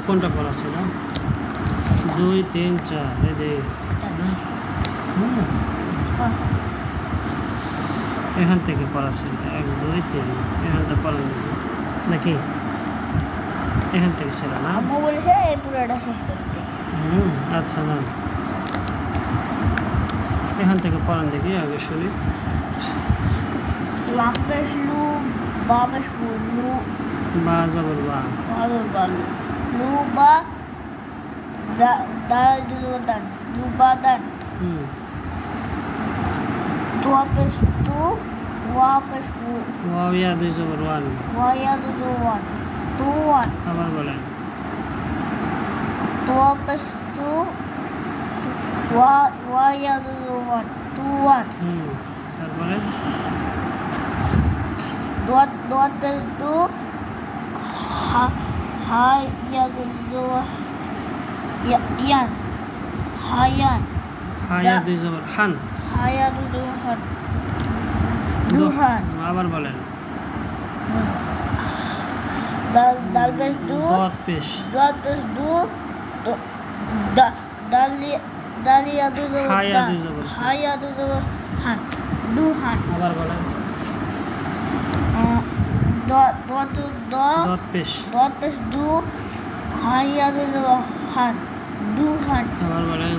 কোনটা পড়া ছিল? 2 3 4 এই যে এখান থেকে পড়া ছিল 1 2 3 এখানটা পড়া নাকি এখান থেকে ছিল না? আম্মু বলেছে এই পুরোটা শেষ করতে। আচ্ছা না এখান থেকে পড়ান দেখি আগে শুনি। লাপেশ লু বাপেশ লু বা জবর বা ভালোর ভালো লু বা দা দুবাদান দুবাদান তোয়াপেশ তু ওয়াপেশ উ ওয়াও ইয়া দুই জবর ওয়ান ওয়া দুওয়ান তুওয়ান আবার বলেন তোয়াপেশ তু ওয়া দুওয়ান তুওয়ান তারপরে দোয়াত পেশ দু ইয়ান হায়ান হায়া দুই জবর হান হায়া দুহান দুহান আবার বলেন দাল পেশ দু দত পেশ দু দালিয়া দু হায়া দুই জবর হায়া দু হান দুহান আবার বলেন দত পেশ দু হায়া দু হান দুহান আবার বলেন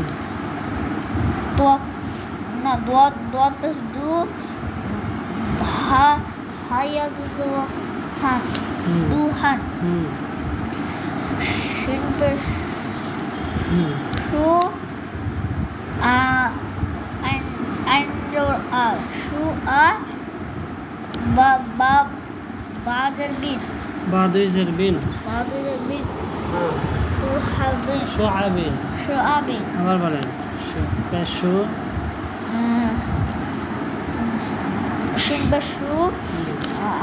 দোয়াত পেশ দু হায়া দু হান দুহান শিন পেশ শু শু বাজের বিন বাদুইজের বিন তু হাবিন শুআবিন শুআবিন আবার বলেন পেশু শিন পেশ শু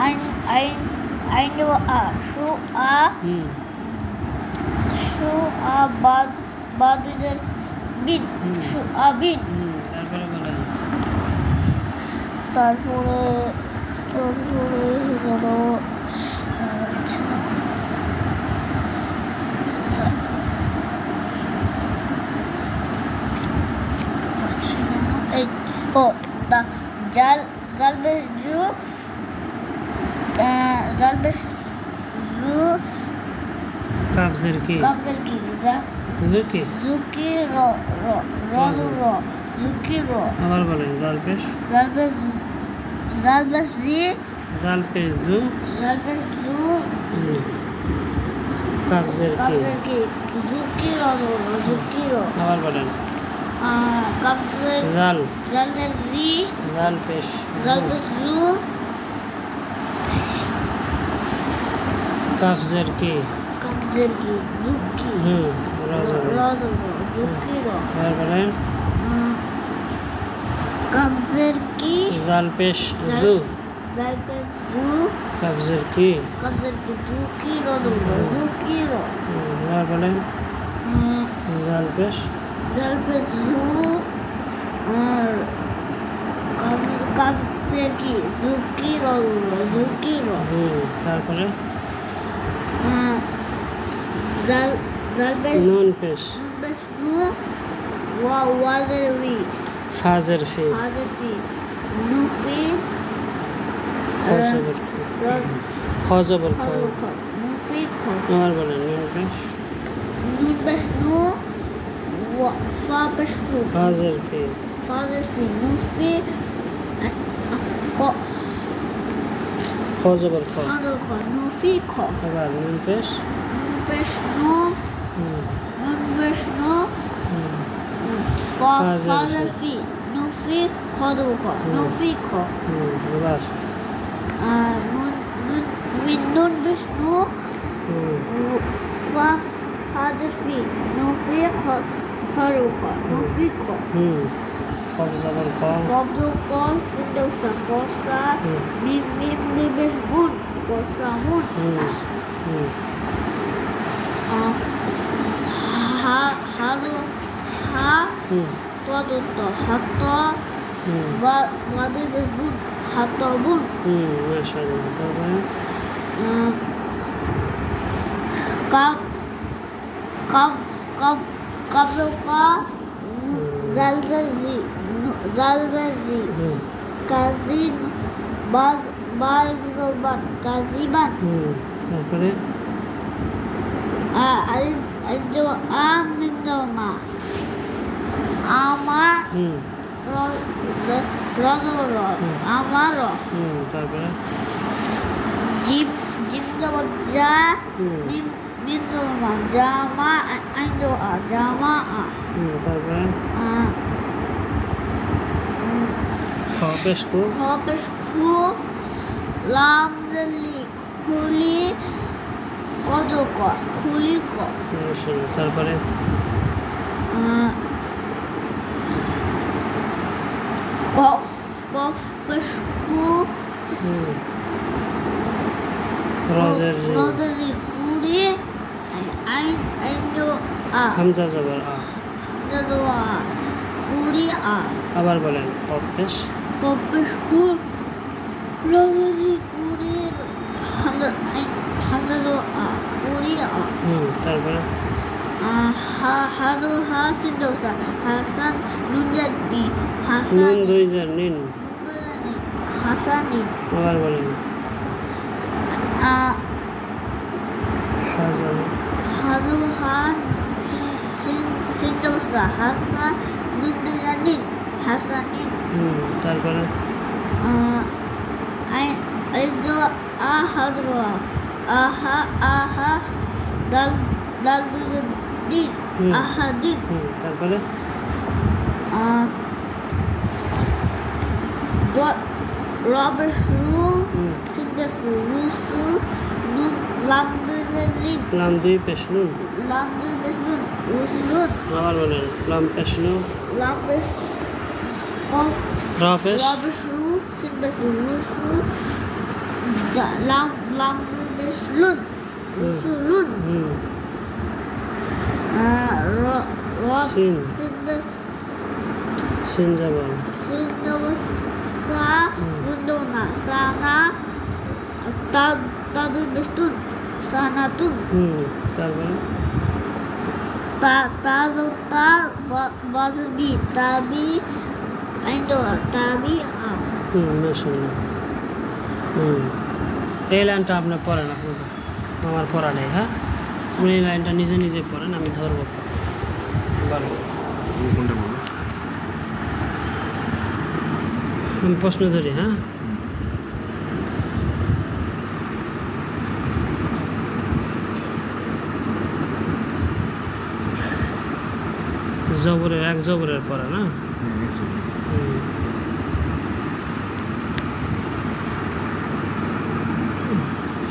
আইন শু বাদুইজের বিন শুআবিন তারপরে বলেন তারপরে ধরো জাল বেশ জু কাফজের কি কাবজের কি জুকি জুকি জুকি আবার বলেন জাল পেশ জাল বেশ জি জাল পেশ জু কাফজের কি জুকি আবার বলেন কাবজের জাল জালের জি জাল পেশ জাল বেশ জু কাফজের কি কাবজের কি জুকি জুকি আবার বলেন কাবজের কি জাল পেশ জু জাল পেশ জু কাফজের কি জুকি আবার বলেন জাল পেশ জাল পেশ জু আর কাবজের কি জুকি তারপরে জাল পেশ নুন পেশ ওয়াজের উই ফাজের ফি নুফি খজবর খজবর খ নুফি আবার বলেন নুন পেশ নুন পেশ নু ফা পেশ ফু ফাজের ফি নুফি খজবর খ নুফি খ আবার নুন পেশ নু ফাজের ফি নুফি খদর খ নুফি খ আবার আর নুন পেশ নু ফাজের ফি নুফি খদর খ নুফি খ খজবর খ কবজ ক সিন্দৌসা কসা মিম নিবেশ গুণ কসা মুন হালো হা তদন্ত হাত বাদুই বেশ বুন হাত বুন মাশাআল্লাহ তারপরে কাব কাব কাবলকা জালজাজি জালজাজি হুম কাজিন বাজবান কাজিবান তারপরে আলিফ আলিফ মিম মা আমার হুম রজর আমার তারপরে জিম জিম জবর যা মিম মিম জবর মা জামা আইন জবর জামা তারপরে পেশকু খপেশ খু লাম জলি খুলি কত ক খুলি ক তারপরে কফ কফেশ খু রজের রজরি কুড়ি আইন আইন হামজা জবর আ কুড়ি আবার বলেন কফেশ কফেশ খু রজরি কুড়ি হামজা কুড়ি তারপরে হাদু হাসিন দোসা হাসান নুনজানি নুন হাসান দুই জার নিন হাসানি আবার বলেন হাজার হাদু হান সিন্দোসা হাসান নুনজানি হাসানিন তারপরে আইদো হাজু আহা আহা দাল দাল দুজন দিন আহাদিন তারপরে রবেশ রু সিন্দাস রুসু নুন লামদুলিন লাম দুই পেশ নুন লামদুলিন রুসুলুন আবার বলেন লাম পেশ নুন লামবেশ কফ রফেশ রবেশ রু সিন্দাস রুসু লামদুলিন রুসুলুন সিন সিন্দাস সিন জবর Sindosa Bundona Sana Tadu Bestun Sanatun তারপরে Tazo Bazbi Tabi Indo Tabi মাশাআল্লাহ এই লাইনটা আপনি পড়েন আপনাকে আমার পড়া নেই হ্যাঁ আপনি এই লাইনটা নিজে নিজে পড়েন আমি ধরবো বলবো কোনটা বলো আমি প্রশ্ন ধরি হ্যাঁ জবরের এক জবরের পড়া না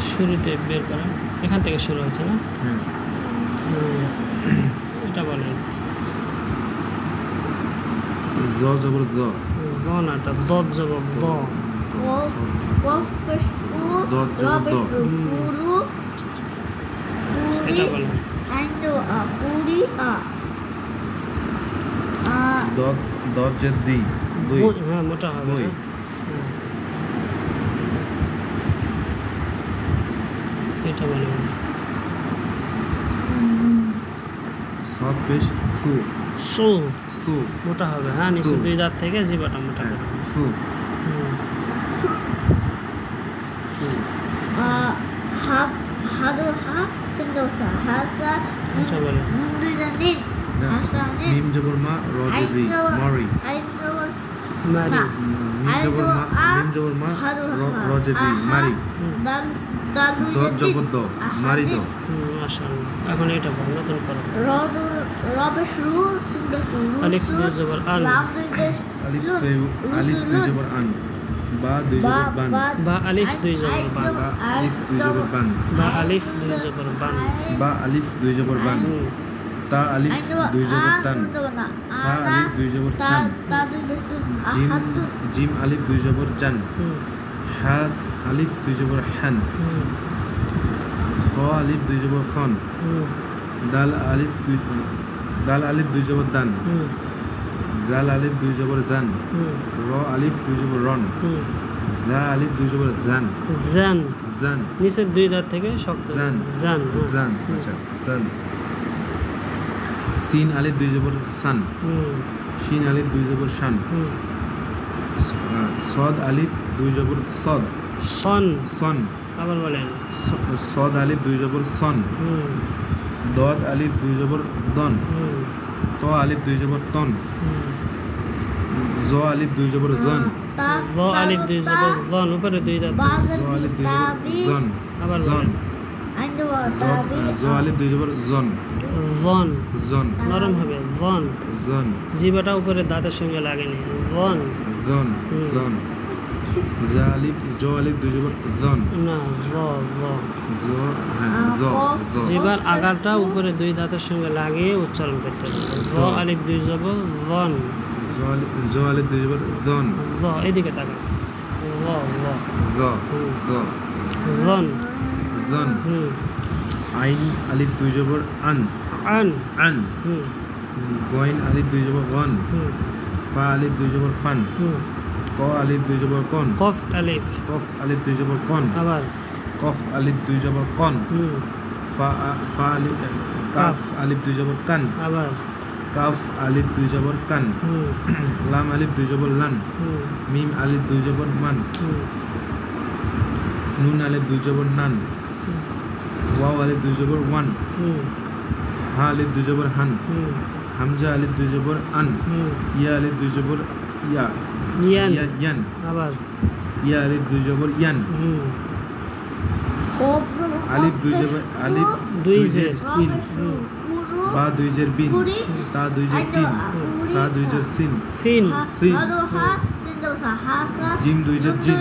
শুরুতে বের করেন এখান থেকে শুরু হয়েছে না এটা বলেন জ জবর জ জ না এটা দত জবর দ Kof Pesku Dot jabur dot. Guru এটা বলেন Indo Puri দত দত যে দি দুই হ্যাঁ মোটা হবে দুই। হ্যাঁ। এটা বলেন সাত পেশ সু সু সু মোটা হবে হ্যাঁ নিচে সু। দুই দাঁত থেকে জিবাটা মোটা করে সু Hadu Ha Sindosa Hasa এটা বলেন Mundujanin Hasanin মিম জবর মা র জবরি মারি Indo মারি মিম জবর মা মিম জবর মা র জবরি মারি Dalu দত জবর দ মারি দ মাশাআল্লাহ এখন এটা বলেন নতুন করো Robish Ru Sindosu আলিফ দুই জবর আল আলিফ দুই জবর আন বা দুই জবর বান বা আলিফ দুই জবর বান বা আলিফ দুই জবর বান বা আলিফ দুই জবর বান বা আলিফ দুই জবর বান তা আলিফ দুই জবর তান সা আলিফ দুই জবর সান জিম জিম আলিফ দুই জবর জান হা আলিফ দুই জবর হান খ আলিফ দুই জবর খন দাল আলিফ দুই জবর দান জাল আলিফ দুই জবর জান র আলিফ দুই জবর রন জা আলিফ দুই জবর জান জান জান নিচের দুই দাঁত থেকে শক্ত জান জান জান আচ্ছা জান সিন আলিফ দুই জবর সান হুম শিন আলিফ দুই জবর শান হুম সদ আলিফ দুই জবর সদ সন সন আবার বলেন সদ আলিফ দুই জবর সন হুম দদ আলিফ দুই জবর দন হুম ত আলিফ দুই জবর তন হুম জ আলিফ দুই জবর জন জ আলিফ দুই জবর জন উপরে দুই দাঁত জ আলিফ দুই জবর জন আবার জন বলেন জ আলিফ দুই জবর জন জন জন নরম হবে জন জন জিবাটা উপরে দাঁতের সঙ্গে লাগেনি জন জন হুম। জন জা আলিফ জ আলিফ দুই জবর জন না জ জ জ হ্যাঁ জ জ জিবার আগারটা উপরে দুই দাঁতের সঙ্গে লাগিয়ে উচ্চারণ করতে হবে জ আলিফ দুই জবর জন জ আলিফ দুই জবর জন জ এদিকে তাকা জ জ জ হুম। জ জন জন হুম আইন আলিফ দুই জবর আন আন আন হুম গইন আলিফ দুই জবর গন হুম ফা আলিফ দুই জবর ফান হুম ক আলিফ দুই জবর কন কফ আলিফ কফ আলিফ দুই জবর কন আবার কফ আলিফ দুই জবর কন হুম ফা আলিফ কাফ আলিফ দুই জবর কান আবার কাফ আলিফ দুই জবর কান হুম লাম আলিফ দুই জবর লান হুম মিম আলিফ দুই জবর মান হুম নুন আলিফ দুই জবর নান ওয়াও আলিফ দুই জবর ওয়ান হুম হা আলিফ দুই জবর হান হুম হামজা আলিফ দুই জবর আন হুম ইয়া আলিফ দুই জবর ইয়া ইয়ান ইয়ান আবার ইয়া আলিফ দুই জবর ইয়ান হুম আলিফ দুই জবর আলিফ দুই জের ইন বা দুই জের বিন তা দুই জের তিন সা দুই জের সিন সিন সিন জিম দুই জের জিন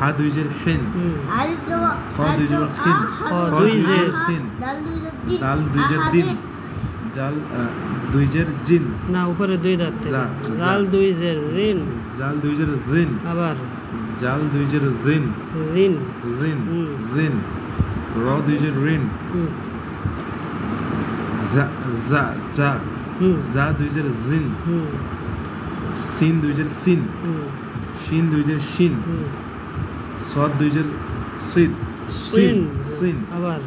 হা দুই জের হেন হুম খ দুই জবর খিন খ দুই জের খিন দাল দুই জের দিন জাল দুই জের জিন না উপরে দুই দাঁত থেকে যা, যা। জাল দুই জের রিন জাল দুই জের জিন আবার জাল দুই জের জিন রিন জিন হুম। জিন র দুই জের রিন হুম জা জা জা হুম জা দুই জের জিন হুম সিন দুই জের সিন হুম শিন দুই জের শিন হুম সদ দুই জের সিন সিন সিন আবার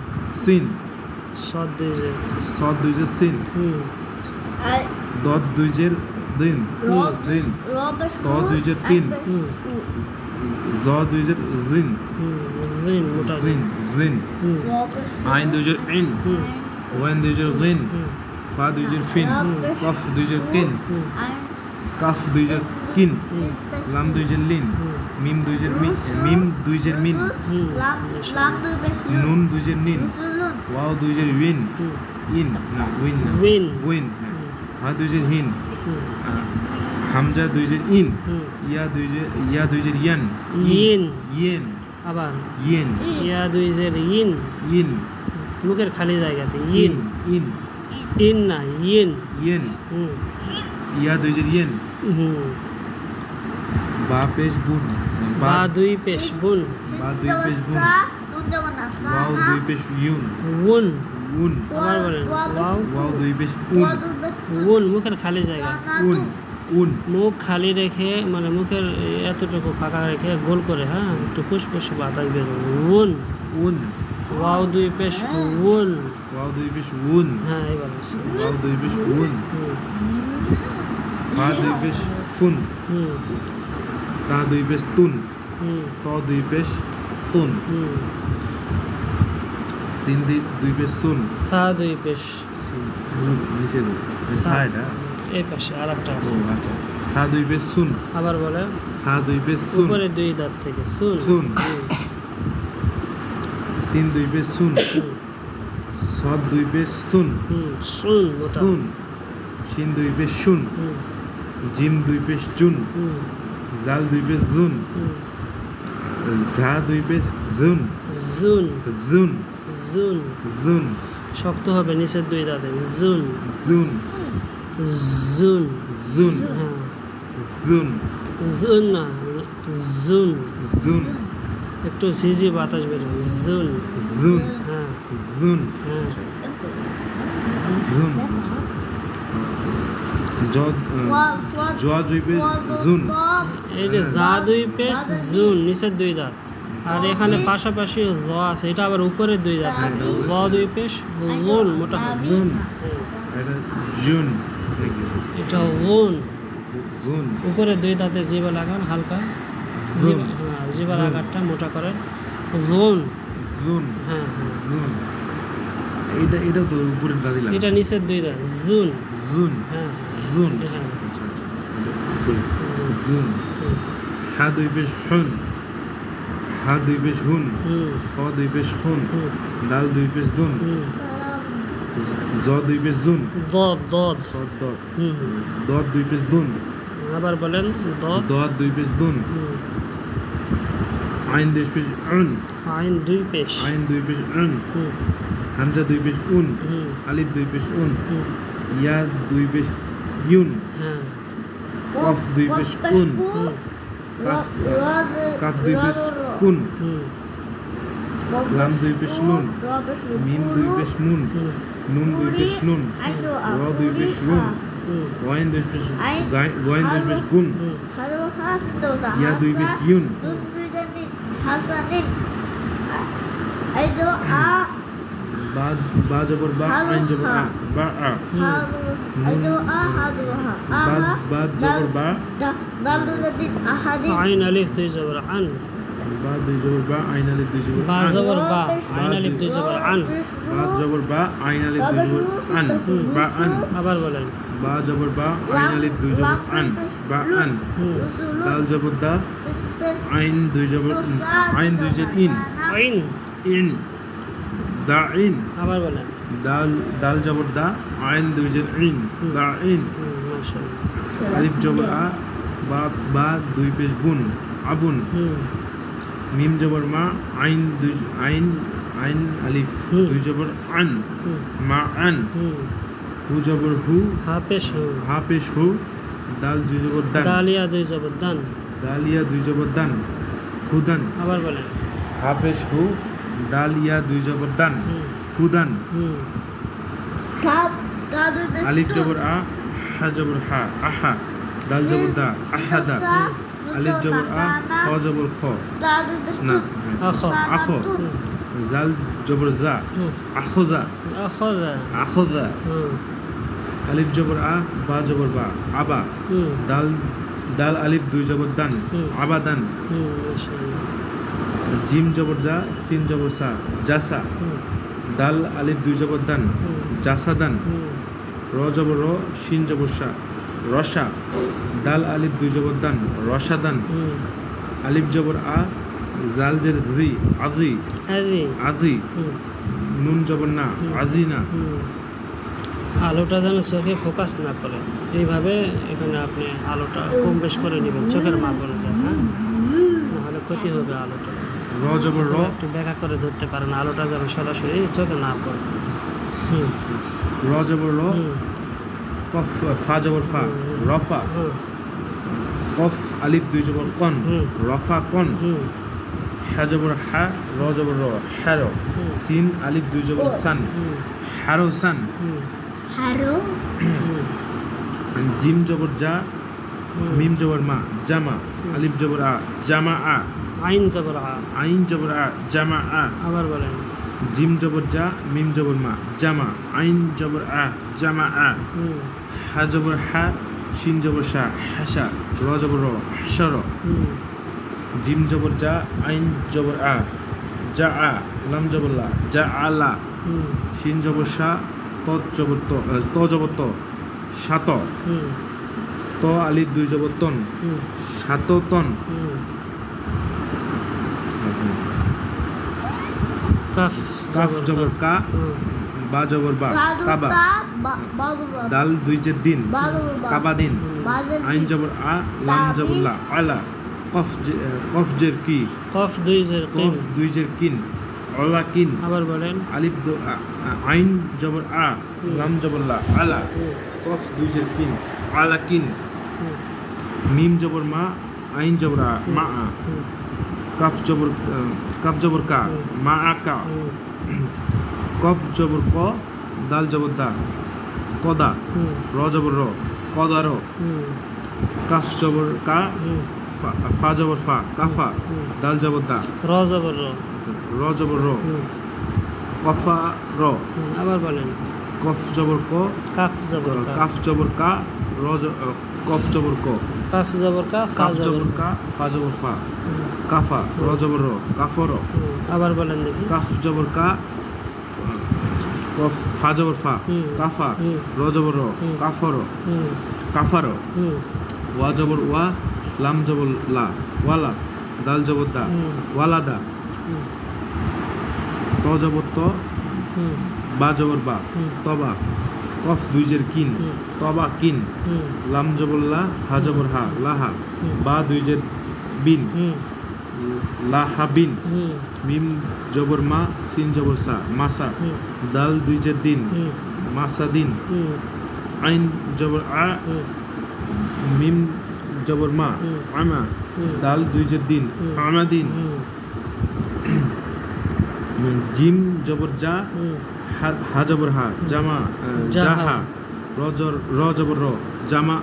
সিন সদ দুই জের সদ দুই জের সিন হুম দদ দুই জের দিন দিন ত দুই জের তিন হুম জ দুই জের জিন হুম রিন মোটা জিন জিন হুম আইন দুই জের ইন হুম ওয়ান দুই জের গিন হুম ফা দুই জের ফিন কফ দুই জের কিন হুম কাফ দুই জের কিন লাম দুই জের লিন হুম মিম দুই জের মিম দুই জের মিন নুন দুই জের নিন ওয়াও দুই জের উইন হুম ইন না উইন না উইন উইন হা দুই জের হিন হুম হামজা দুই জের ইন হুম ইয়া দুই জের ইয়ান ইন ইয়েন আবার ইয়েন ইয়া দুই জের ইন ইন মুখের খালি জায়গাতে ইন ইন ইন ইন না ইন ইয়েন হুম ইয়া দুই জের ইয়েন হুম বা পেশ বুন বা দুই পেশ বুন বা দুই পেশ বুন ওয়াও দুই পেশ ইউন উন উন আবার বলেন ওয়াও ওয়াও দুই পেশ উন উন মুখের খালি জায়গা উন উন মুখ খালি রেখে মানে মুখের এতটুকু ফাঁকা রেখে গোল করে হ্যাঁ একটু ফুসফুস বাতাস বেরোবে উন উন ওয়াও দুই পেশ উন ওয়াও দুই পেশ উন হ্যাঁ এবার আছে ওয়াও দুই পেশ উন হুম ফা দুই পেশ ফুন হুম তা দুই পেশ তুন হুম ত দুই পেশ তুন হুম সিন দুই পেশ সুন সা দুই পেশ নিচে সাইড এই পাশে আর একটা ও আছে আচ্ছা সা দুই পেশ সুন আবার বলে সা দুই পেশ সুন উপরে দুই দাঁত থেকে শুন সুন সিন দুই পেশ সুন সদ দুই পেশ সুন হুম শুন মোটা সুন শিন দুই পেশ শুন হুম জিম দুই পেশ জুন হুম জাল দুই পেশ জুন হুম ঝা দুই পেশ June June June June June শক্ত হবে নিচের দুই দাঁতে জুন জুন জুন জুন হ্যাঁ জুন জুন না জুন জুন একটু ঝিঝি বাতাস বেরোবে জুন জুন হ্যাঁ জুন হ্যাঁ জুন জুই পেশ জুন এই যে যা দুই পেশ জুন নিচের দুই দাঁত আর এখানে পাশাপাশি ল আছে, এটা আবার উপরে দুই দাঁত ল দুই পেশ লোন মোটা হয়। জুন এটা জুন এটা লোন জুন উপরে দুই দাঁতে জিভা লাগান হালকা জুন। জিভার জুন। আকারটা মোটা করেন লোন। জুন হ্যাঁ হ্যাঁ জুন এটা তো উপরের দাদি লাগে এটা নিচের দুই দাঁত জুন। জুন হ্যাঁ জুন হ্যাঁ আচ্ছা আচ্ছা উপরে জুন হুম, হা দুই পেশ হুন হা দুই পেশ হুন হুম, খ দুই পেশ খুন হুম, দাল দুই পেশ দুন হুম। জ দুই পেশ জুন দদ দদ সদ দদ হুম হুম। দদ দুই পেশ দুন আবার বলেন দদ দদ দুই পেশ দুন হুম। আইন দুই পেশ উন আইন দুই পেশ আইন দুই পেশ উন হুম হামজা দুই পেশ উন হুম আলিফ দুই পেশ উন হুম। ইয়া দুই পেশ ইউন হ্যাঁ কফ দুই পেশ কুন হুম কাফ কাফ দুই পেশ কুন হুম লাম দুই পেশ নুন মিম দুই পেশ মুন হুম নুন দুই পেশ নুন র দুই পেশ রুন হুম ওয়াইন দুই পেশ ওয়াইন দুই পেশ গুন হুম ইয়া দুই পেশ ইউন বা বা জবর বা আইন জবর আ বা আ বা জবর বা আইন আলিফ দুই জবর আন বা দুই জবর বা আইন আলিফ দুই জবর বা আন জবর বা আইন আলিফ দুই জবর আন বা জবর বা আইন আলিফ দুই জবর আন বা আন আবার বলেন বা জবর বা আইন আলিফ দুই জবর আন বা আন হুম দাল জবর দা আইন দুই জবর আইন দুই জের ইন আইন ইন দা ইন আবার বলেন দাল দাল জবর দা আইন দুই জের ইন দা ইন মাশাআল্লাহ আলিফ জবর আ বা বা দুই পেশ বুন আবুন হুম মিম জবর মা আইন দুই আইন আইন আলিফ হুম। দুই জবর আন হুম মা আন হুম হু জবর হু হাফেশ হু হা পেশ হু দাল দুই জবর দান দালিয়া দুই জবর দান দালিয়া দুই জবর দান হুদান আবার বলেন হা পেশ হু দালিয়া দুই জবর দান হুম হুদান হুম আলিফ জবর আ হা জবর হা আহা দাল জবর দা আহাদা আলিফ জবর আ খ জবর খ না আখ আখ জাল জবর জা হুম আখজা আখদা আখজা হুম আলিফ জবর আ বা জবর বা আবা হুম দাল দাল আলিফ দুই জবর দান হুম। আবাদান হুম মাশাআল্লাহ জিম জবর জা সিন জবর সা জাসা হুম দাল আলিফ দুই জবর দান হুম জাসাদান হুম র জবর র শিন জবর সা রসা দাল আলিফ দুই জবর দান রসাদান হুম আলিফ জবর আ জাল জের জি আজি আদি আজি হুম নুন জবর না আজি না হুম আলোটা যেন চোখে ফোকাস না করে এইভাবে এখানে আপনি আলোটা কম বেশ করে নেবেন চোখের মাপ অনুযায়ী হ্যাঁ নাহলে ক্ষতি হবে আলোটা র জবর র একটু ব্যাখ্যা করে ধরতে পারেন আলোটা যেন সরাসরি চোখে না পড়ে হুম র জবর র হুম কফ ফা জবর ফা রফা হুম কফ আলিফ দুই জবর কন হুম। রফা কন হুম হা জবর হা র জবর র হ্যার হুম। সিন আলিফ দুই জবর সান হুম হ্যারো সান হুম হুম জিম জবর জা হুম। মিম জবর মা জামা আলিফ জবর আ জামা আ আইন জবর আ আইন জবর আ জামা আ আবার বলেন জিম জবর জা মিম জবর মা জামা আইন জবর আ জামা আ হুম হা জবর হা শিন জবর শা হাসা র জবর র হাসর হুম জিম জবর জা আইন জবর আ যা আ লাম জবর লা যা আলা হুম শিন জবর শা ত জবর ত জবর ত সাত হুম ত আলিফ দুই জবর তন হুম সাত তন হুম কাফ কাফ জবর কা হুম বা জবর বা কাবা দাল দুই জের দিন কাবা দিন আইন জবর আ লাম জবর লা আলা কফ জের কি কফ দুই জের কিন কফ দুই জের কিন অলা কিন আবার বলেন আলিফ আইন জবর আ লাম জবর লা আলা কফ দুই জের কিন আলা কিন হুম মিম জবর মা আইন জবর আ মা আ হুম কাফ জবর কা মা আ কা হুম কফ জবর ক দাল জবর দা কদা হুম র জবর র কদার হুম কাফ জবর কা হুম ফা জবর ফা কাফা হুম। দাল জবর দা র জবর র র জবর র হুম। কফা র আবার বলেন কফ জবর ক কাফ জবর কা কাফ জবর কা কফ জবর ক কাফ জবর কা ফা কাফ জবর জবর কা ফা জবর ফা হুম। কাফা র জবর র কাফর আবার বলেন দেখি কাফ জবর কা কফ ফা জবর ফা হুম। কাফা হুম। র জবর র হুম। কাফর হুম কাফার হুম ওয়া জবর ওয়া লাম জবর লা ওয়ালা দাল জবর দা হুম। ওয়ালাদা হুম ত জবর ত হুম বা জবর বা হুম। তবা কফ দুইজের কিন হুম। তবা কিন হুম লাম জবর লা হা জবর হা লাহা হুম। বা দুইজের বিন হুম লাহা বিন হুম মিম জবর মা সিন জবর সা মাসা হুম। দাল দুইজের দিন হুম মাসা দিন হুম আইন জবর আ হুম মিম জবর মা হুম। আমা হুম। দাল দুইজের দিন হুম। আমা দিন হুম জিম জবর যা হুম হা জবর হা জামা জাহা। জাহা র জবর র জামা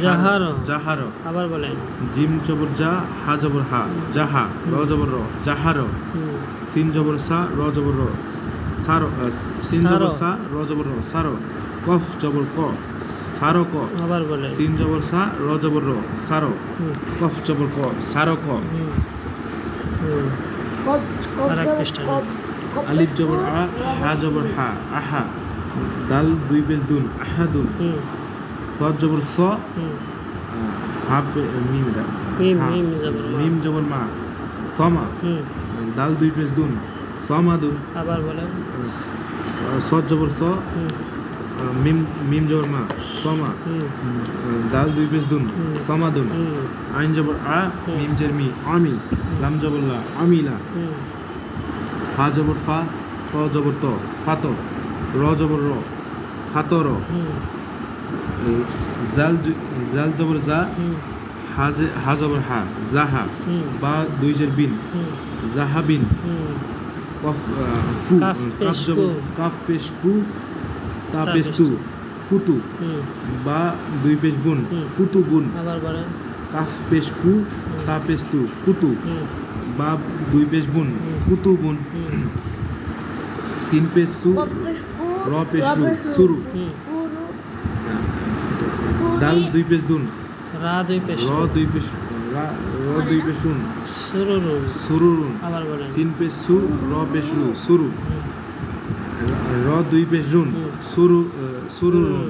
জাহার। জাহার আবার বলেন জিম জবর যা হা জবর হা জাহা র জবর র জাহার হুম সিন জবর সা র জবর র সার সিন জবর সা র জবর র সার কফ জবর ক সার ক আবার বলেন সিন জবর সা র জবর র সার হুম কফ জবর ক সার ক হুম হুম আরেক পৃষ্ঠা নেন। আলিফ জবর আ হা জবর হা আহা দাল দুই পেশ দুন আহাদুন হুম সদ জবর স হুম হা মিম রা মিম হা। মিম জবর মা। মিম জবর মা সমা হুম দাল দুই পেশ দুন সমাদুন আবার বলেন সদ জবর স হুম মিম মিম জবর মা সমা হুম দাল দুই পেশ দুন হুম। সমাদুন হুম আইন জবর আ মিম জের মি আমি লাম জবর লা আমিলা হুম ফা জবর ফা ত জবর ত ফাত র জবর র ফাতর হুম জাল জবর যা হুম হা জবর হা জাহা হুম বা দুইজের বিন হুম জাহাবিন হুম কফ ফু কাফ পেশ জবর কু। কাফ পেশ কু তা তা পেশ পেশ তু তু। কুতু হুম বা দুই পেশ বুন হুম। কুতু বুন আবার বলেন কাফ পেশ কু তা পেশ তু কুতু হুম বা দুই পেশ বুন হুম। কুতু বুন হুম সিন পেশ সু র পেশ রু সুরু হুম দাল দুই পেশ দুন রা দুই পেশ র দুই পেশ র দুই পেশ শুন সুরুরুন সুরুরুন আবার বলেন সিন পেশ সু র পেশ রু সুরু হুম র দুই পেশ রুন হুম। সুরুরুন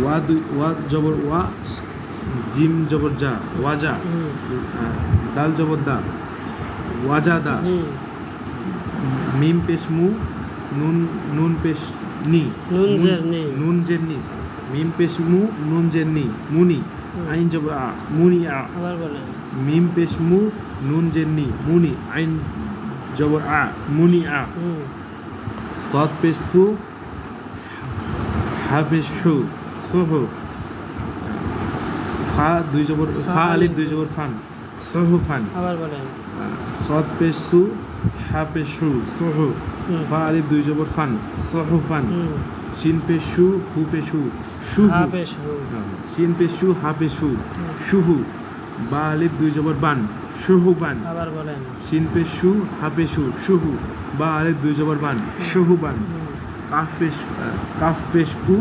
ওয়া জবর ওয়া জিম জবর যা ওয়াজা হুম দাল জবর দা ওয়াজাদা হুম মিম পেশ মু নুন পেশ নি নুন জের নি। নুন জের নি মিম পেশ মু নুন জের নি মুনি হুম। আইন জবর আ মুনি আ আবার বলেন মিম পেশ মু নুন জের নি মুনি আইন জবর আ মুনি আ হুম সদ পেশ সু হা পেশ হু সুহু ফা দুই জবর ফা আলিফ দুই জবর ফান সুহু ফান আবার বলেন সদ পেশ সু হা পেশ হু সুহু হুম। ফা আলিফ দুই জবর ফান সুহু ফান হুম শিন পেশ সু হু পেশ হু শুহু হা পেশ হু শিন পেশ সু হা পেশ হু শুহু বা আলিফ দুই জবর বান শুহু বান আবার বলেন শিন পেশ সু হা পেশ হু শুহু বা আলিফ দুই জবর বান শুহু বান হুম কাফ পেশ কু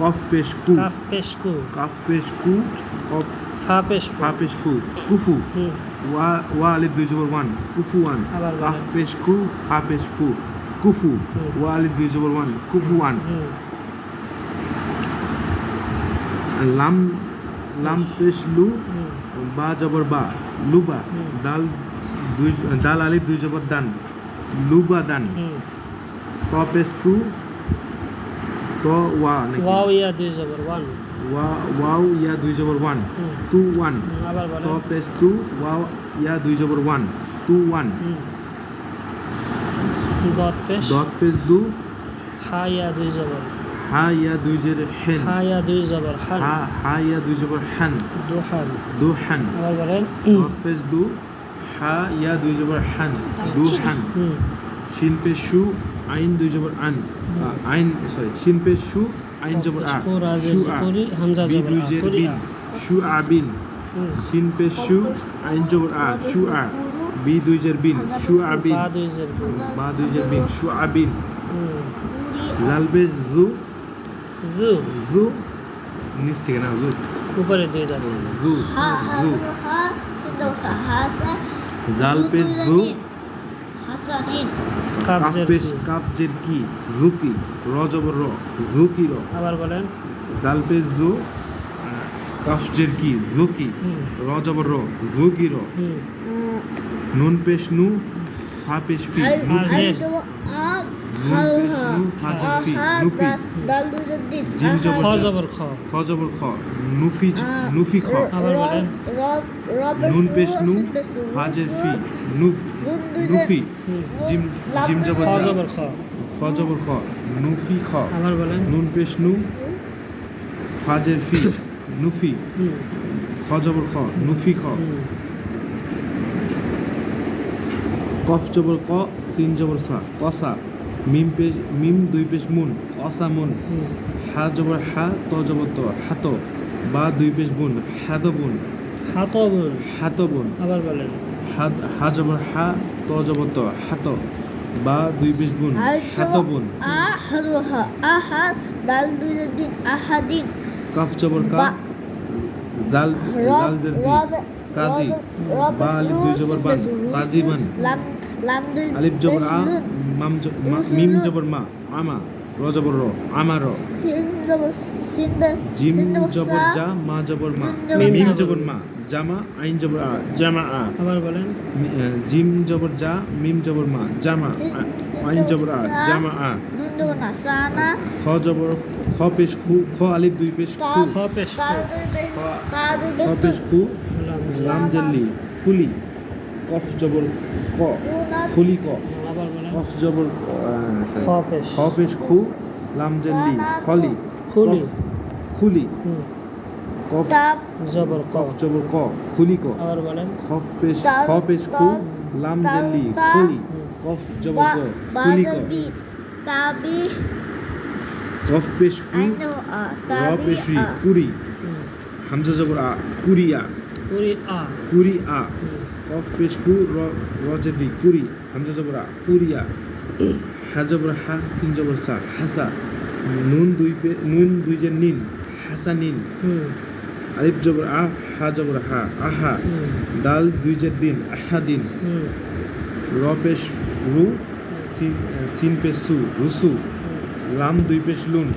কফ পেশ কু কাফ পেশ কু কাফ পেশ কু কফ ফা পেশ ফু। ফা পেশ ফু কুফু হুম ওয়া আলিফ দুই জবর ওয়ান কুফু ওয়ান আবার বলেন। কাফ পেশ কু ফা পেশ ফু কুফু হুম। ওয়া আলিফ দুই জবর ওয়ান কুফু ওয়ান হুম লাম পেশ লু হুম বা জবর বা লুবা হুম। দাল আলিফ দুই জবর দান লুবা দান হুম ত পেশ তু ত ওয়া নাকি ওয়াও ইয়া দুই জবর ওয়ান ওয়াও ইয়া দুই জবর ওয়ান হুম টু ওয়ান আবার ত বলেন পেশ টু ওয়াও ইয়া দুই জবর ওয়ান টু ওয়ান হুম দত পেশ দত পেশ দু হা ইয়া দুই জবর হা ইয়া দুই জের হেন হা ইয়া দুই জবর হান হা ইয়া দুই জবর হান দুহান দু হান আবার বলেন দত পেশ দু হা ইয়া দুই জবর হান দু হান হুম শিন পেশ শু আইন দুই জবর আন আইন সরি শিন পেশ শু আইন জবর আ কু রাজে শু আ করি হামজা বি জবর দুই আ জের করি বিন আ শু আবিন হুম। শিন পেশ শু আইন জবর আ শু আ বি দুই জের বিন শু আ বিন বা দুই জের বিন। বা দুই জের বিন শু আ বিন হুম। জাল পেশ জু জু জু নিচ থেকে না জু উপরে দুই দাঁত। জু হা জু হা সিন্দা সা হাসা জাল পেশ জু হাসানিন কাপ কাপ জের পেশ কি। কাপ জের কি জুকি র জবর র জুকি র আবার বলেন। জাল পেশ জু কাফ জের কি জুকি হুম। র জবর র জুকি র হুম। নুন পেশ নু ফা পেশ ফি নুফি আই জব আ নুন পেশ নু ফা জের ফি নুফি দাল দুজন দিন জিম জবর খ জা জবর খ। খ জবর খ নুফি নুফি খ আবার বলেন। নুন পেশ নু ফা জের ফি নু নুফি হুম। জিম জিম জবর খ জা জবর খ। খ জবর খ নুফি খ আবার বলেন। নুন পেশ নু ফা জের ফি নুফি হুম। খ জবর খ নুফি খ হুম। কফ জবর ক সিন জবর সা কসা মিম দুই পেশ মুন কসা মুন হুম। হা জবর হা ত জবর ত হাত বা দুই পেশ বুন হাদ বুন হাতবুন। হাত বুন আবার বলেন। হা জবর হা ত জবর ত হাত বা দুই পেশ বুন হাত বুন আহাদুহা আহাদ দাল দুজন দিন আহাদিন কফ জবর কা জাল জাল জের দি কাদি বা আলিফ দুই জবর বান কাদিমান লাম লাম দুই আলিফ জবর আ মিম জবর মা আমা র জবর র আমা র সিন জবর সিন্দা জিম জবর জা মা জবর মা মিম মিম জবর জবর মা জামা আইন জবর আ জামা আ আবার বলেন। জিম জবর জা মিম জবর মা জামা আইন জবর আ জামা আ নুন জবর না সানা খ জবর খ পেশ খু খ আলিফ দুই পেশ খু খ পেশ তা দুই বেশ তা দুই খ বেশ পেশ খু লাম জের। লাম জেল্লি ফুলি কফ জবর ক সুনা ফুলি ক আবার বলেন। কফ জবর খ পেশ। খ পেশ খু লাম জেল্লি খলি খুলি। কফ খুলি হুম। কফ তাপ জবর ক। কফ জবর ক খুলি ক আবার বলেন। খফ পেশ তাল- খ পেশ খু তাল- লাম তাল- জেল্লি তা- খুলি কফ জবর বা ক খুলি ক বাদবি তাবি কফ পেশ কু আইনো আ র তাবি পেশ রি আ কুরি হুম। হামজা জবর আ কুরিয়া পুরি আ। কুরি আ হুম। কফ পেশ কু র জেরি কুরি হামজা জবর আ কুরিয়া হা জবর হা সিন জবর সা হাসা নুন দুই জের নিন হাসানিন হুম। আলিফ জবর আ হা জবর হা আহা হুম। দাল দুই জের দিন আহাদিন হুম। র পেশ রু সিন পেশ সু রুসু লাম দুই পেশ লুন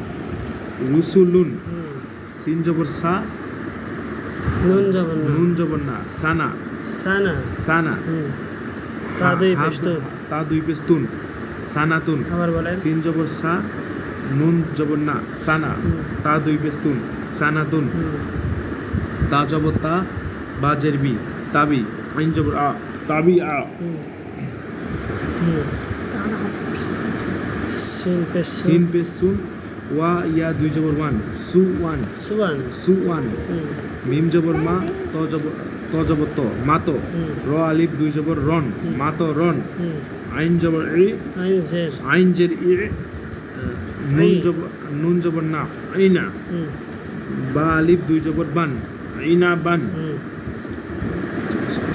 রুসুলুন হুম। সিন জবর সা নুন জবর না। নুন জবর না সানা সানা। সানা হুম। তা দুই পেশ তো। তা দুই পেশ তুন সানাতুন আবার বলেন। সিন জবর সা নুন জবর না সানা হুম। তা দুই পেশ তুন সানাতুন হুম। তা জবর তা বা জের বি তাবি আইন জবর আ তাবি আ হুম। হুম। সিন পেশ সু। সিন পেশ সুন ওয়া ইয়া দুই জবর ওয়ান সু ওয়ান সুয়ান। সু ওয়ান হুম। মিম জবর মা ত জবর ত মাতো হুম। র আলিফ দুই জবর রন মাতো রন হুম। আইন জবর ই আইন জের। আইন জের ই নুন জবর না আইনা হুম। বা আলিফ দুই জবর বান আইনা বান হুম।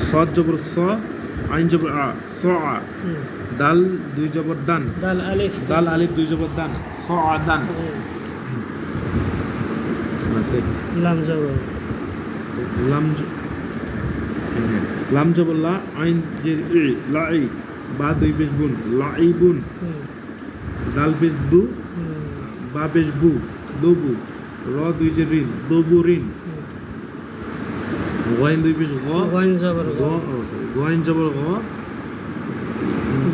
সদ জবর স আইন জবর আ স আ হুম। দাল দুই জবর দান দাল আলিফ। দাল আলিফ দুই জবর দান স আ দান হুম। আছে লাম জবর। লাম জবর লা আইন জের ই লাই বা দুই পেশ বুন লাইবুন হুম। দাল পেশ দু হুম। বা পেশ বু দবু র দুই জের রিন দবুরিন হুম। গয়েন দুই পেশ গ গইন জবর গ। গয়েন জবর গ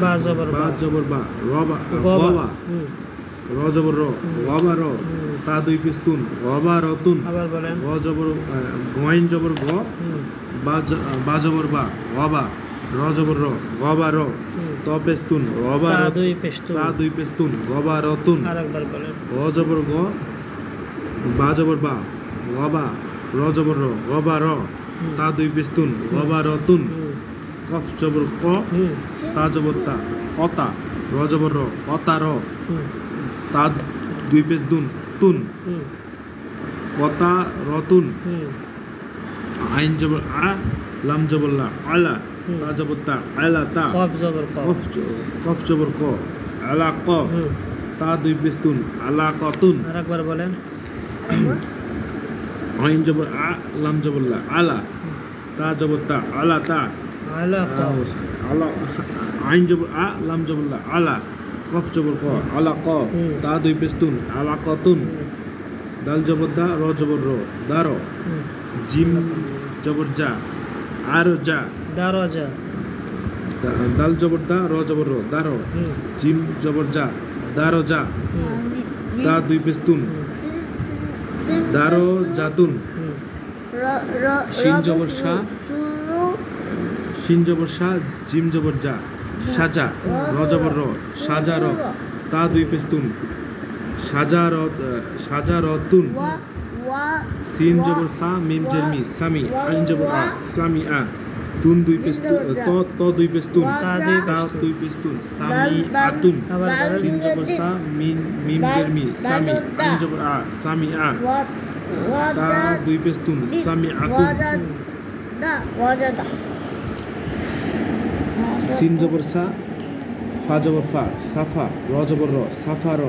বা জবর বা বা। জবর বা র বা গবা। গবা হুম। র জবর র গবা র হুম। তা দুই পেশ তুন গবা রতুন আবার বলেন। গ জবর গয়েন জবর গ হুম। বা জবর বা গবা র জবর র গবা র হুম। ত পেশ তুন গবা তা র দুই পেশ তো। তা দুই পেশ তুন গবা রতুন আরেকবার বলেন। গ জবর গ বা জবর বা গবা র জবর র গবা র তা দুই পেশ তুন গবা রতুন হুম। কফ জবর ক হুম। তা জবর তা কতা র জবর র কতা র হুম। তা দুই পেশ দুন তুন হুম। কতা রতুন হুম। আইন জবর আ লাম জবর লা আলা তা জবর তা আলা তা কফ জবর ক কফ জবর ক আলা ক হুম তা দুই পেস্তুন আলা কতুন আরেকবার বলেন আইন জবর আ লাম জবর লা আলা তা জবর তা আলা তা আলা ক আলা আইন জবর আ লাম জবর লা আলা কফ জবর ক আলা ক তা দুই পেস্তুন আলা কতুন দাল জবর দা র জবর র দার হুম জিম জবর যা আর যা দারজা দাল জবর দা র জবর র দার হুম জিম জবর যা দার যা হুম তা দুই পেস্তুন দারো জাতুন হুম শিন জবর শা শিন জবর শা জিম জবর যা সাজা র জবর র সাজা র তা দুই পেস্তুন সাজা রতুন সিন জবর সা মিম জেরমি সামি আইন জবর আ সামি আ তুন দুই পেস্তুন ত দুই পেস্তুন তা দুই তা পেস্তুন। দুই পেস্তুন সামি আতুন আবার বলেন সিন জবর সা মিম জেরমি সামি আইন জবর আ সামি আ তা দুই পেস্তুন সামি আতুন সিন জবর সা ফা জবর ফা সাফা র জবর র সাফা র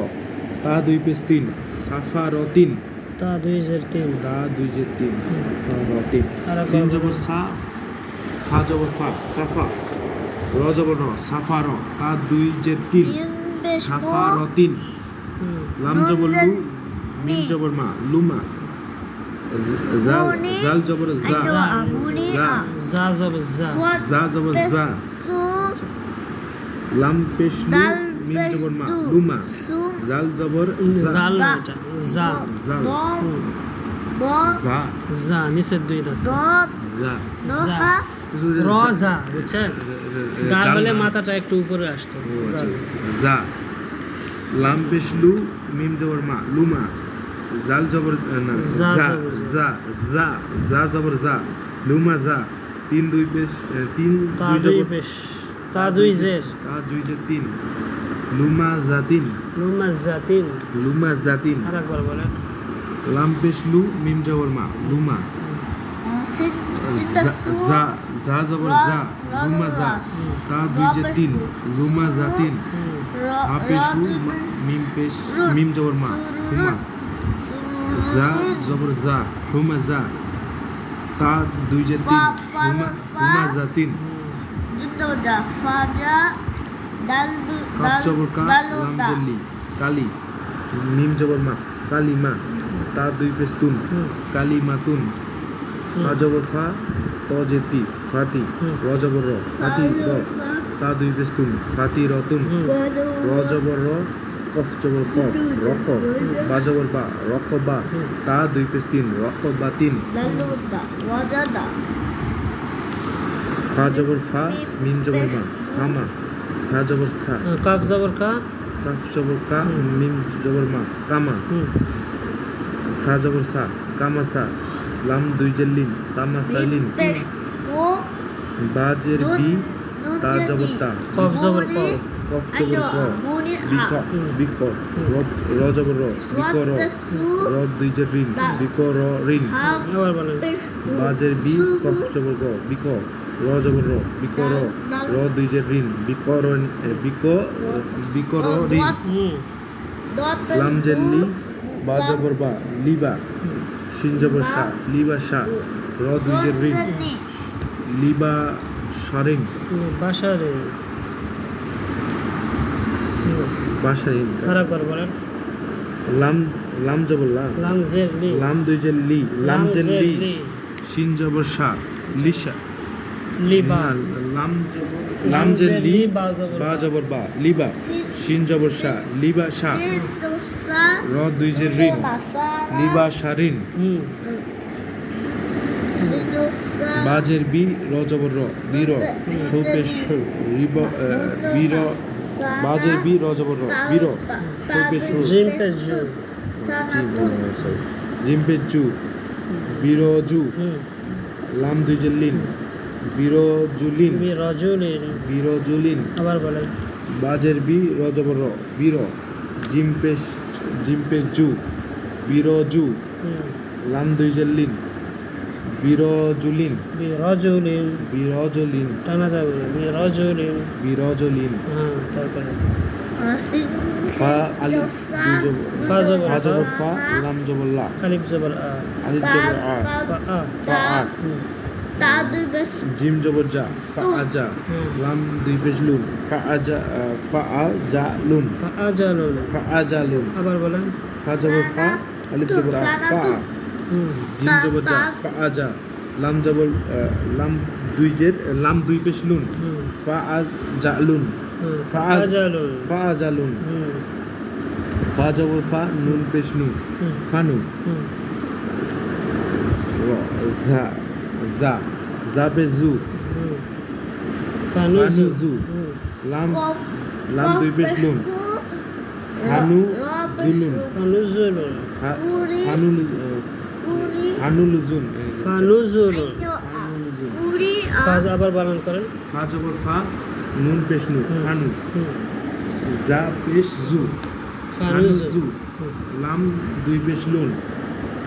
তা দুই পেস্তিন সাফা র তিন তা দুই জের তিন তা দুই যে তিন সাফা র তিন আর একবার সিন বলেন। জবর সা ফা জবর ফা সাফা র জবর র সাফা র তা দুই যে তিন সাফা র তিন হুম লাম জবর লু মিম জবর মা লুমা জাল জবর জা জা যা জবর যা জা জবর জা লাম পেশ লু মিম জবর মা লুমা জাল জবর জা জাল না এটা যা জাল হুম জা যা নিচের দুই দাঁত জা র যা বুঝছেন ডাল হলে মাথাটা একটু উপরে আসতো ও আচ্ছা। জা লাম পেশ লু মিম জবর মা লুমা জাল জবর না জা জা জবর জা জা জা জবর জা লুমা জা তিন দুই পেশ তিন তা দুই দুই জবর পেশ তা দুই জের তা দুই যে তিন লুমা জাতিন লুমা জাতিন লুমা জাতিন আর একবার বলেন লাম পেশ লু মিম জবর মা লুমা জা জা জবর জা লুমা জা তা দুই যে তিন লুমা জাতিন হুম হা পেশ লু মিম পেশ মিম জবর মা হুমা জা জবর জা হুমা জা তা দুই যে তিন হুমা হুমা জাতিন কাফ জবর কা লাম জল্লি কালি মিম জবর মা কালি মা তা দুই পেস্তুন হুম কালি মাতুন ফা জবর ফা ত জেতি ফাতি র জবর র ফাতি র তা দুই পেস্তুন ফাতি রতুন হুম র জবর র কফ জবর ক রক বা জবর বা রক বা তা দুই পেস্তিন রক বা তিন ফা জবর ফা মিম জবর মা ফামা ফা জবর ফা কাফ জবর কা কাফ জবর কা মিম জবর মা কামা হুম সা জবর সা কামা সা লাম দুই জেলিন কামা সালিন বাজের বি তা জবর তা কফ জবর ক কফ জবর ক বিক বিক র জবর র বিক র র দুই যে রিন বিক র রিন আবার বলেন বাজের বি কফ জবর ক বিক র জবর র বিক র র দুই যে রিন বিক র বিক র রিন হুম লাম জেলি বা জবর বা লিবা শিন জবর শা লিবা শা র দুই যে রিন লিবা সারিন বাসারে বাসারিন আর একবার বলেন লাম লাম জবর লা লাম জের লি লাম দুই যে লি লাম যে জের লি লি শিন জবর শা লিশা লিবা লাম জবর লাম যে লি বা জবর বা জবর বা লিবা শিন জবর শা লিবা শা র দুই যে রিন লিবা সারিন হুম বাজের বি র জবর র বীর সৌপেশ রিব বীর বাজের বি র জবর র বীর সৌপেশ জিম পে জু জিম্পে জু বীর জু হুম লাম দুই যে লিন বীর জুলিন মি রজুলিন বীর জুলিন আবার বলেন বাজের বি র জবর র বীর জিম্পে জু বীর জু হুম লাম দুই যে লিন বিরজুলিন বিরজুলিন বিরজলিন টানা যাবে না, বিরজুলিন। বিরজলিন হ্যাঁ, তারপরে সিন ফা আলিফ দুই জবর ফা জবর ফা জবর ফা, ফা লাম জবর লা আলিফ জবর আ, আলিফ জবর আ ফা আ। ফা আ হুম, তা দুই বেশ জিম জবর জা ফা আজা হুম। লাম দুই পেশ লুন ফা আজা ফা আজা লুন ফা আজালুন। ফা আজা লুন আবার বলেন। ফা জবর ফা আলিফ জবর আ ফা আ হুম, জিম জবর জা ফা আজা লাম জবর লাম দুই জের লাম দুই পেশ লুন হুম, ফা আজা লুন হুম। ফা ফা আজালুন। ফা আজা লুন হুম, ফা জবর ফা নুন পেশ নু হুম, ফানু হুম। জা জা জা পেশ জু হুম। ফানুজু। ফানুজু। হুম, লাম কফ লাম দুই পেশ লুন হানু জুলুন ফানুজুলুন। হানুল কুড়ি হানুলুজুন ফানুজুলুন। হানুলুজুন কুড়ি ফা আবার বানান করেন। ফা জবর ফা নুন পেশ নু হুম, ফানু হুম। জা পেশ জু ফানুজু। ফানুজু হুম, লাম দুই পেশ লুন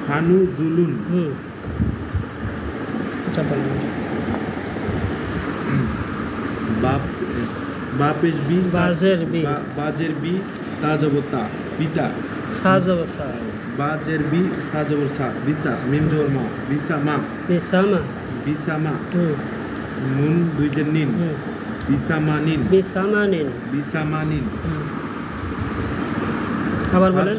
ফানু জুলুন হুম। আচ্ছা, বলেন। বাপ বা পেশ বি বাজের বি। বাজের বি তা জবর তা পিতা সা জবর সা। বাজের বি সা জবর সা বিসা মিম জবর মা বিসা মা বিসামা। বিসা মা হুম, নুন দুই জের নিন হুম। বিসা মানিন বিসামানিন। বিসা মানিন হুম। আবার বলেন।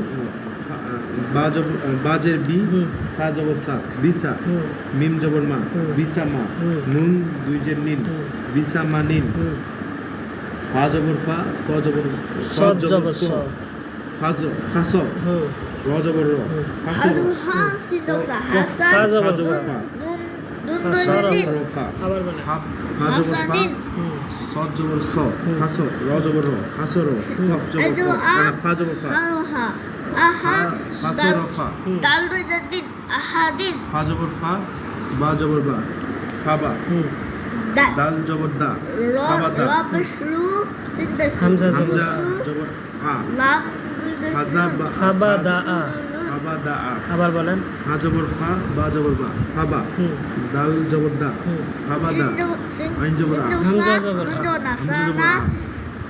বাজের বি হুম, সা জবর সা বিসা হুম, মিম জবর মা হুম। বিসা মা হুম। নুন দুই জের নিন হুম। বিসা মানিন হুম। ফা জবর ফা স জবর সদ জবর স। ফাস হুম, র জবর র হুম। ফাস হাজু হান সিনদোসা হাসান ফা জবর জবর ফা। ফা নুন নুন ফা নুন সর নিন র ফা আবার বলেন। ফা জবর ফা হাসানিন হুম, স জবর স ফাস র জবর র ফাস র কফ জবর আজু ক আ মানে ফা জবর ফা আহা আহা ফাস র ফা হুম, দাল দুই জাদিন আহাদিন ফা জবর ফা বা জবর বা ফাবা হুম। দাল দাল জবর দা র ফাবা দা র পেশলু সিনদোসা হামজা জবর হামজা জবর আ লাম দুই বেশ ফাজা বা ফাবা দা আ। ফাবা দা আ আবার বলেন। ফা জবর ফা বা জবর বা ফাবা হুম, দাল জবর দা হুম। ফাবা দা আইন জবর আ হামজা জবর আ। নুন হামজা জবর নাসানা আ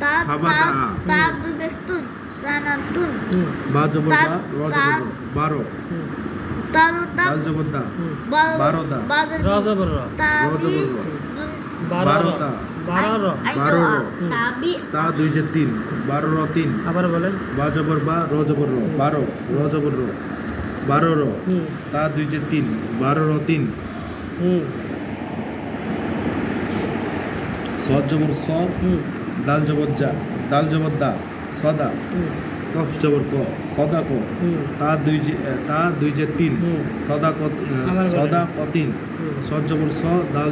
তা ফাবা তা দা আ। তা দুই বেশ তুন সানাতুন Hmm. হুম, বা জবর বা র জবর র তা- বারো হুম, তালু তা দাল জবর দা হুম। বারো দা বাজার র জবর র। র জবর র নুন বারো র। বারো তা বারো র। বারো র। তাবি তা দুই যে তিন বারো র তিন আবার বলেন। বা জবর বা র জবর র বারো র জবর র বারো র হুম, তা দুই যে তিন বারো র তিন হুম, সদ জবর স হুম, দাল জবর যা দাল জবর দা সদা হুম, কফ জবর ক সদা ক হুম, তা দুই যে তিন হুম। সদা ক আবার বলেন। সদা ক তিন হুম। সদ জবর স দাল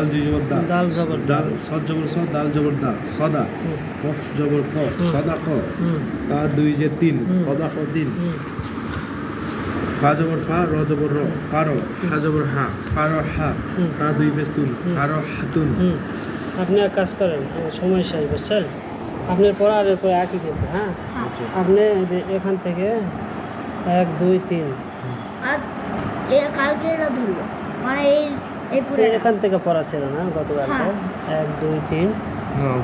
দুই জবর দা দাল জবর দা। দাল সদ জবর স দাল জবর দা সদা হুম, কফ জবর ক হুম। সদা ক হুম, তা দুই যে তিন হুম। সদা ক তিন হুম, ফা জবর ফা র জবর র ফারো হা জবর হা ফারো হা হুম। তা দুই বেস্তুন ফারো হাতুন হুম। আপনি এক কাজ করেন, আমার সময় শেষ, বুঝছেন? আপনার পড়া আর এরপরে একই কিন্তু, হ্যাঁ? আচ্ছা। আপনি এখান থেকে 1 2 3 আর এ কালকে এটা ধরবো মানে এই পুরো এখান থেকে পড়া ছিল না গতকালকে? হ্যাঁ। 1 2 3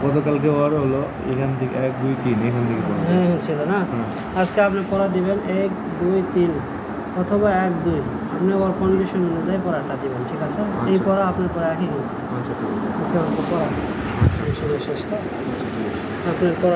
গতকালকে ওর হলো এখান থেকে 1 2 3 এখান থেকে পড়া। হ্যাঁ ছিল না? হ্যাঁ। আজকে আপনি পড়া দিবেন 1 2 3 অথবা 1 2, আপনি ওর কন্ডিশন অনুযায়ী পড়াটা দিবেন, ঠিক আছে? এই আচ্ছা। পড়া আপনার পড়া একই কিন্তু। আচ্ছা ঠিক আছে আচ্ছা, পড়া সময় শেষ তো আচ্ছা ঠিক আছে আপনার পড়া